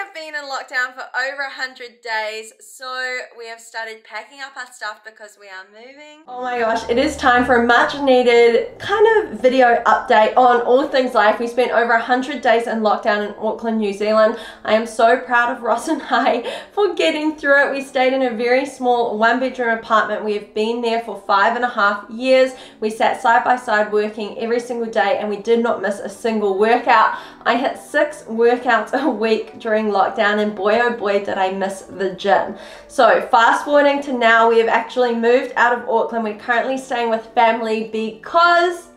have been in lockdown for over 100 days, so we have started packing up our stuff because we are moving. Oh my gosh, it is time for a much needed kind of video update on all things life. We spent over 100 days in lockdown in Auckland, New Zealand. I am so proud of Ross and I for getting through it. We stayed in a very small one-bedroom apartment. We have been there for 5.5 years. We sat side by side working every single day and we did not miss a single workout. I hit 6 workouts a week during lockdown, and boy oh boy did I miss the gym. So fast forwarding to now, we have actually moved out of Auckland. We're currently staying with family because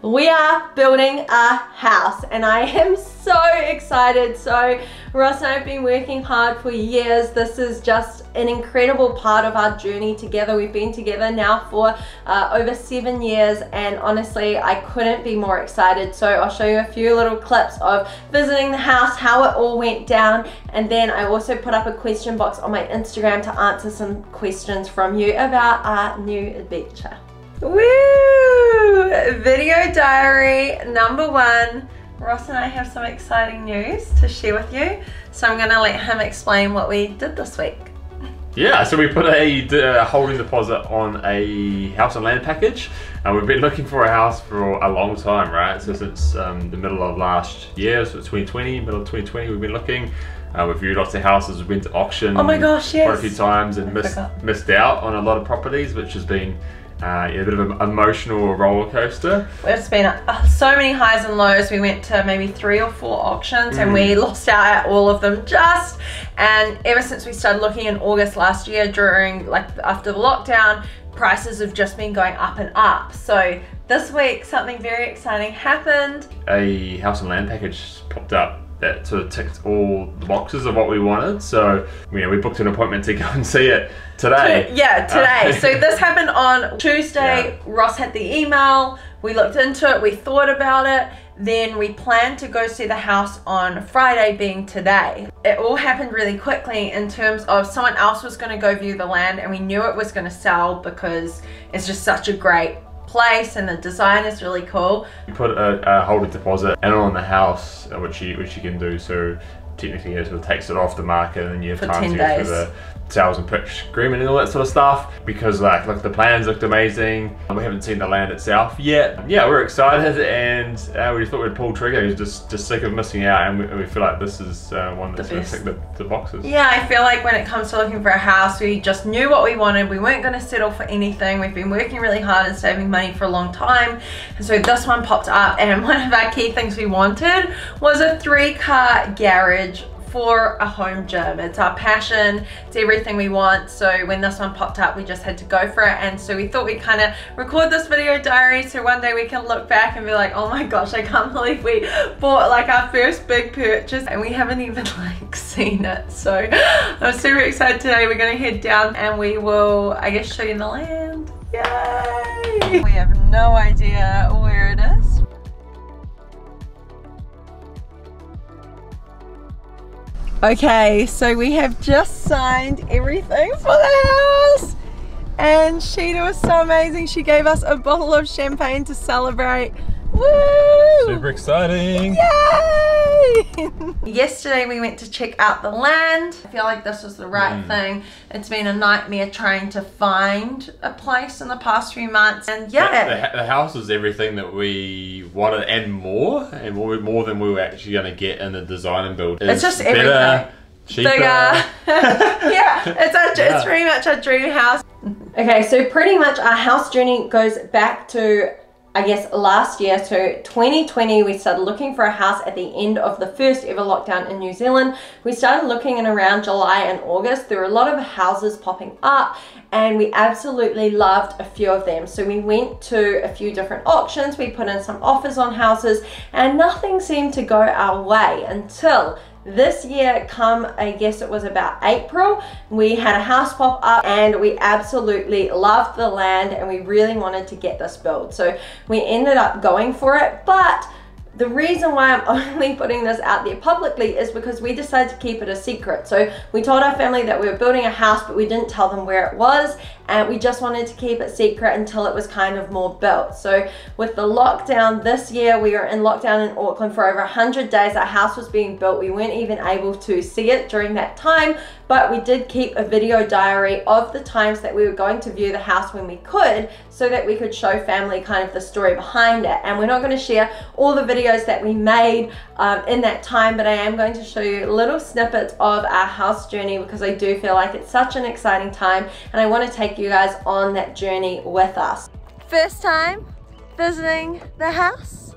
we are building a house and I am so excited. So Ross and I have been working hard for years. This is just an incredible part of our journey together. We've been together now for over 7 years, and honestly I couldn't be more excited. So I'll show you a few little clips of visiting the house, how it all went down, and then I also put up a question box on my Instagram to answer some questions from you about our new adventure. Woo! Video diary number 1. Ross and I have some exciting news to share with you, so I'm gonna let him explain what we did this week. Yeah, so we put a holding deposit on a house and land package. We've been looking for a house for a long time, right? So since the middle of last year, so 2020, middle of 2020, we've been looking. We've viewed lots of houses, we've been to auction oh my gosh, yes. quite a few times and missed out on a lot of properties, which has been a bit of an emotional roller coaster. It's been so many highs and lows. We went to maybe 3 or 4 auctions and we lost out at all of them and ever since we started looking in August last year, after the lockdown, prices have just been going up and up. So this week something very exciting happened. A house and land package popped up that sort of ticked all the boxes of what we wanted. So we booked an appointment to go and see it today. Today. So this happened on Tuesday. Yeah. Ross had the email. We looked into it. We thought about it. Then we planned to go see the house on Friday, being today. It all happened really quickly in terms of someone else was going to go view the land, and we knew it was going to sell because it's just such a great place and the design is really cool. You put a holding deposit in on the house, which you can do, so technically it sort of takes it off the market and then you have time to go through the sales and purchase agreement and all that sort of stuff, because look, the plans looked amazing. We haven't seen the land itself yet. Yeah, we're excited and we thought we'd pull trigger. We're just sick of missing out, and we feel like this is one that's going to tick the boxes. Yeah, I feel like when it comes to looking for a house, we just knew what we wanted. We weren't going to settle for anything. We've been working really hard and saving money for a long time, and so this one popped up, and one of our key things we wanted was a 3-car garage for a home gym. It's our passion, it's everything we want. So when this one popped up, we just had to go for it. And so we thought we'd kind of record this video diary so one day we can look back and be like, oh my gosh, I can't believe we bought our first big purchase and we haven't even seen it. So I'm super excited today. We're gonna head down and we will, I guess, show you the land. Yay! We have no idea where it is. Okay, so we have just signed everything for the house, and Sheeta was so amazing. She gave us a bottle of champagne to celebrate. Woo! Super exciting! Yay! Yesterday we went to check out the land. I feel like this was the right thing. It's been a nightmare trying to find a place in the past few months, and yeah. The house is everything that we wanted and more than we were actually going to get in the design and build. It's just better, everything. cheaper. Bigger. Yeah, it's pretty much our dream house. Okay, so pretty much our house journey goes back to, I guess, last year. So 2020, we started looking for a house at the end of the first ever lockdown in New Zealand. We started looking in around July and August. There were a lot of houses popping up and we absolutely loved a few of them. So we went to a few different auctions, we put in some offers on houses, and nothing seemed to go our way until this year, I guess it was about April, we had a house pop up and we absolutely loved the land and we really wanted to get this built. So we ended up going for it, but the reason why I'm only putting this out there publicly is because we decided to keep it a secret. So we told our family that we were building a house, but we didn't tell them where it was. and we just wanted to keep it secret until it was kind of more built. So with the lockdown this year, we were in lockdown in Auckland for over 100 days. Our house was being built. We weren't even able to see it during that time, but we did keep a video diary of the times that we were going to view the house when we could, so that we could show family kind of the story behind it. And we're not going to share all the videos that we made in that time, but I am going to show you little snippets of our house journey, because I do feel like it's such an exciting time and I want to take you guys on that journey with us. First time visiting the house.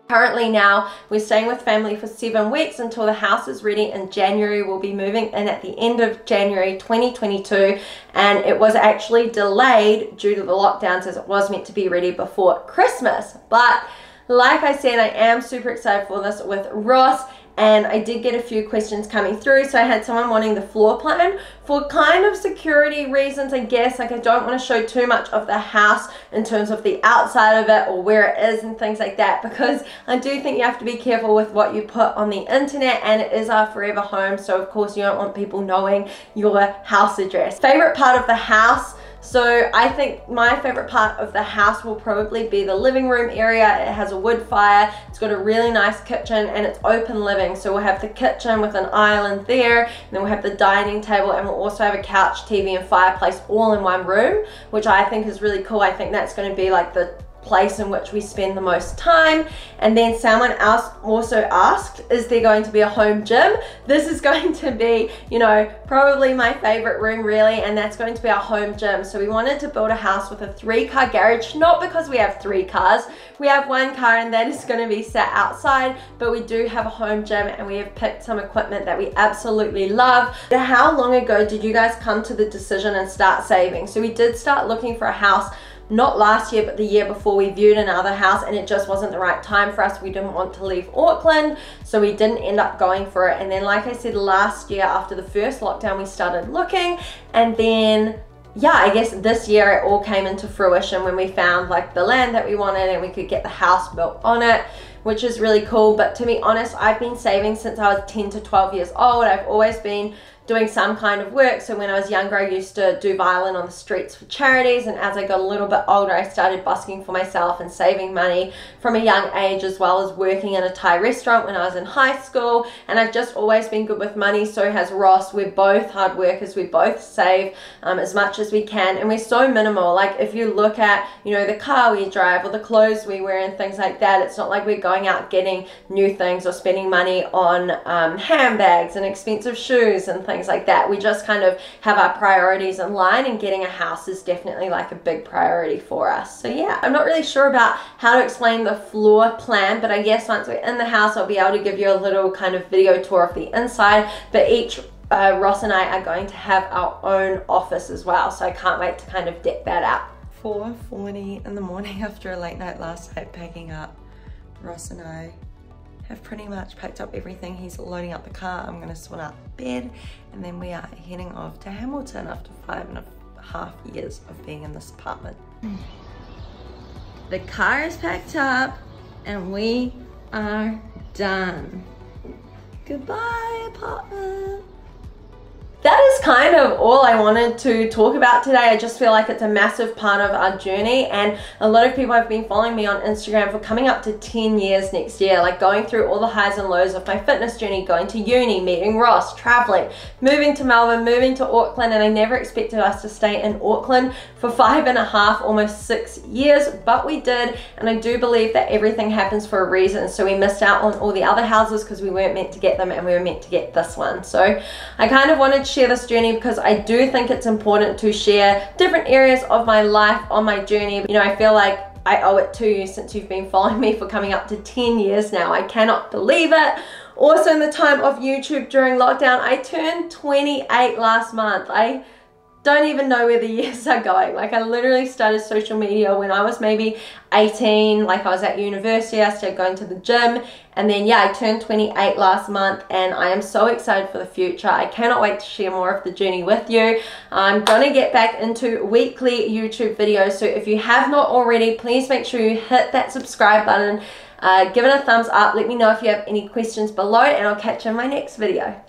Currently now, we're staying with family for 7 weeks until the house is ready in January. We'll be moving in at the end of January 2022, and it was actually delayed due to the lockdowns, as it was meant to be ready before Christmas. But like I said, I am super excited for this with Ross, and I did get a few questions coming through. So I had someone wanting the floor plan for kind of security reasons, I guess. Like, I don't want to show too much of the house in terms of the outside of it or where it is and things like that, because I do think you have to be careful with what you put on the internet, and it is our forever home, so of course you don't want people knowing your house address. Favorite part of the house. So I think my favorite part of the house will probably be the living room area. It has a wood fire, it's got a really nice kitchen, and it's open living. So we'll have the kitchen with an island there, and then we'll have the dining table, and we'll also have a couch, TV, and fireplace all in one room, which I think is really cool. I think that's going to be like the place in which we spend the most time. And then someone else also asked, is there going to be a home gym? This is going to be, you know, probably my favorite room really, and that's going to be our home gym. So we wanted to build a house with a 3-car garage, not because we have 3 cars, we have 1 car and that is going to be sat outside, but we do have a home gym, and we have picked some equipment that we absolutely love. How long ago did you guys come to the decision and start saving? So we did start looking for a house not last year, but the year before. We viewed another house and it just wasn't the right time for us. We didn't want to leave Auckland, so we didn't end up going for it. And then, like I said, last year after the first lockdown, we started looking, and then yeah, I guess this year it all came into fruition when we found like the land that we wanted and we could get the house built on it, which is really cool. But to be honest, I've been saving since I was 10 to 12 years old. I've always been doing some kind of work. So when I was younger, I used to do violin on the streets for charities, and as I got a little bit older, I started busking for myself and saving money from a young age, as well as working in a Thai restaurant when I was in high school. And I've just always been good with money. So has Ross. We're both hard workers. We both save as much as we can, and we're so minimal. Like, if you look at, you know, the car we drive or the clothes we wear and things like that, it's not like we're going out getting new things or spending money on handbags and expensive shoes and things like that. We just kind of have our priorities in line, and getting a house is definitely like a big priority for us. So yeah, I'm not really sure about how to explain the floor plan, but I guess once we're in the house, I'll be able to give you a little kind of video tour of the inside. But each Ross and I are going to have our own office as well, so I can't wait to kind of deck that out. 4:40 in the morning after a late night last night packing up. Ross and I have pretty much packed up everything. He's loading up the car. I'm gonna sort out the bed, and then we are heading off to Hamilton after 5.5 years of being in this apartment. The car is packed up and we are done. Goodbye, apartment. That is kind of all I wanted to talk about today. I just feel like it's a massive part of our journey, and a lot of people have been following me on Instagram for coming up to 10 years next year, like going through all the highs and lows of my fitness journey, going to uni, meeting Ross, traveling, moving to Melbourne, moving to Auckland, and I never expected us to stay in Auckland for 5.5, almost 6 years, but we did, and I do believe that everything happens for a reason. So we missed out on all the other houses because we weren't meant to get them, and we were meant to get this one. So I kind of wanted to share this journey because I do think it's important to share different areas of my life on my journey. You know, I feel like I owe it to you since you've been following me for coming up to 10 years now. I cannot believe it. Also, in the time of YouTube during lockdown, I turned 28 last month. I don't even know where the years are going. Like, I literally started social media when I was maybe 18, like I was at university, I started going to the gym, and then yeah, I turned 28 last month, and I am so excited for the future. I cannot wait to share more of the journey with you. I'm gonna get back into weekly YouTube videos, so if you have not already, please make sure you hit that subscribe button. Give it a thumbs up. Let me know if you have any questions below, and I'll catch you in my next video.